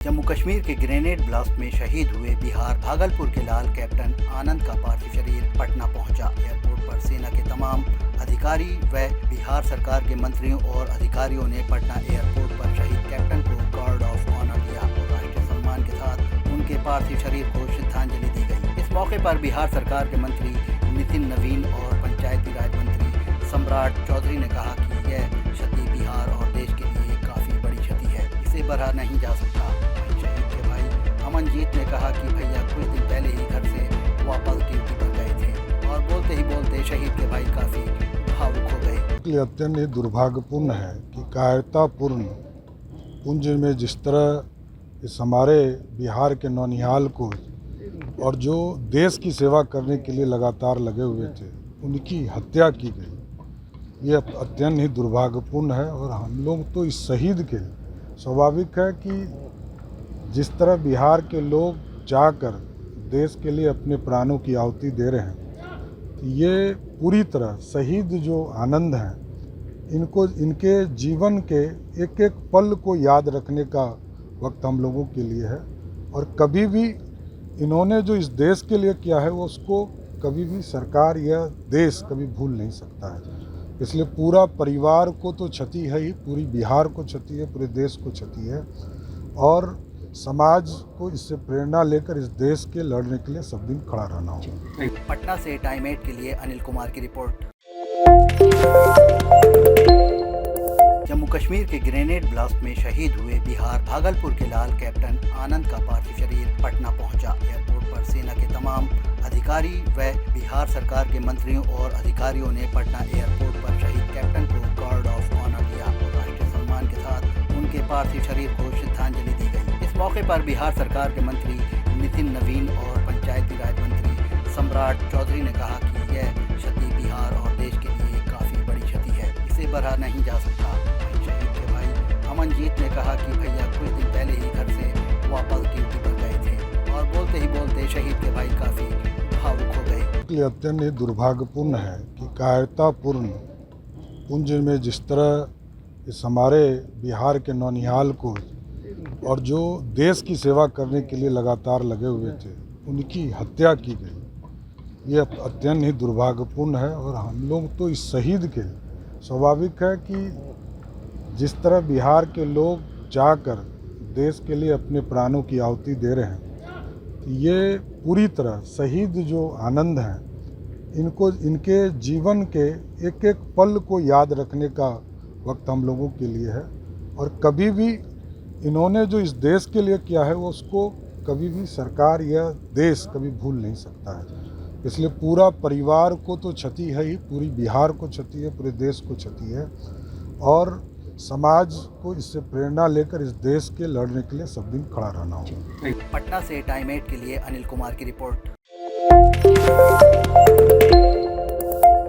जम्मू कश्मीर के grenade blast में शहीद हुए बिहार भागलपुर के लाल कैप्टन आनंद का पार्थिव शरीर पटना पहुंचा। एयरपोर्ट पर सेना के तमाम अधिकारी व बिहार सरकार के मंत्रियों और अधिकारियों ने पटना एयरपोर्ट पर शहीद कैप्टन को गार्ड ऑफ ऑनर दिया और राष्ट्रीय सम्मान के साथ उनके पार्थिव शरीर को श्रद्धांजलि दी गई। इस मौके पर बिहार सरकार के मंत्री नितिन नवीन और पंचायती राज मंत्री सम्राट चौधरी ने कहा कि यह क्षति बिहार और देश के लिए काफी बड़ी क्षति है, इसे बढ़ा नहीं जा सकता। अमनजीत ने कहा कि भैया कुछ दिन पहले ही घर से वापस ड्यूटी पर गए थे और बोलते ही बोलते शहीद के भाई काफी भावुक हो गए। अत्यंत ही दुर्भाग्यपूर्ण है कि कायरतापूर्ण पुंज में जिस तरह इस हमारे बिहार के नौनिहाल को और जो देश की सेवा करने के लिए लगातार लगे हुए थे उनकी हत्या की गई, ये अत्यंत ही दुर्भाग्यपूर्ण है। और हम लोग तो इस शहीद के स्वाभाविक है कि जिस तरह बिहार के लोग जाकर देश के लिए अपने प्राणों की आहुति दे रहे हैं, तो ये पूरी तरह शहीद जो आनंद हैं इनको इनके जीवन के एक एक पल को याद रखने का वक्त हम लोगों के लिए है। और कभी भी इन्होंने जो इस देश के लिए किया है वो उसको कभी भी सरकार या देश कभी भूल नहीं सकता है। इसलिए पूरा परिवार को तो क्षति है ही, पूरी बिहार को क्षति है, पूरे देश को क्षति है। और समाज को इससे प्रेरणा लेकर इस देश के लड़ने के लिए सब दिन खड़ा रहना होगा। पटना से टाइम 8 के लिए अनिल कुमार की रिपोर्ट। जम्मू कश्मीर के ग्रेनेड ब्लास्ट में शहीद हुए बिहार भागलपुर के लाल कैप्टन आनंद का पार्थिव शरीर पटना पहुंचा। एयरपोर्ट पर सेना के तमाम अधिकारी व बिहार सरकार के मंत्रियों और अधिकारियों ने पटना एयरपोर्ट पर शहीद कैप्टन को गार्ड ऑफ ऑनर दिया और राष्ट्रीय सम्मान के साथ उनके पार्थिव शरीर को श्रद्धांजलि दी गई। इस मौके पर बिहार सरकार के मंत्री नितिन नवीन और पंचायती राज मंत्री सम्राट चौधरी ने कहा कि यह क्षति बिहार और देश के लिए काफी बड़ी क्षति है, इसे बढ़ा नहीं जा सकता। शहीद के भाई अमनजीत ने कहा कि भैया कुछ दिन पहले ही घर से वापस ड्यूटी पर गए थे और बोलते ही बोलते शहीद के भाई काफी भावुक हो गए। अत्यंत ही दुर्भाग्यपूर्ण है कि कायरतापूर्ण पुंज में जिस तरह इस हमारे बिहार के नौनिहाल को और जो देश की सेवा करने के लिए लगातार लगे हुए थे उनकी हत्या की गई, ये अत्यंत ही दुर्भाग्यपूर्ण है। और हम लोग तो इस शहीद के स्वाभाविक है कि जिस तरह बिहार के लोग जाकर देश के लिए अपने प्राणों की आहुति दे रहे हैं, तो ये पूरी तरह शहीद जो आनंद हैं इनको इनके जीवन के एक एक पल को याद रखने का वक्त हम लोगों के लिए है। और कभी भी इन्होंने जो इस देश के लिए किया है वो उसको कभी भी सरकार या देश कभी भूल नहीं सकता है। इसलिए पूरा परिवार को तो क्षति है ही, पूरी बिहार को क्षति है, पूरे देश को क्षति है। और समाज को इससे प्रेरणा लेकर इस देश के लड़ने के लिए सब दिन खड़ा रहना होगा। पटना से टाइम 8 के लिए अनिल कुमार की रिपोर्ट।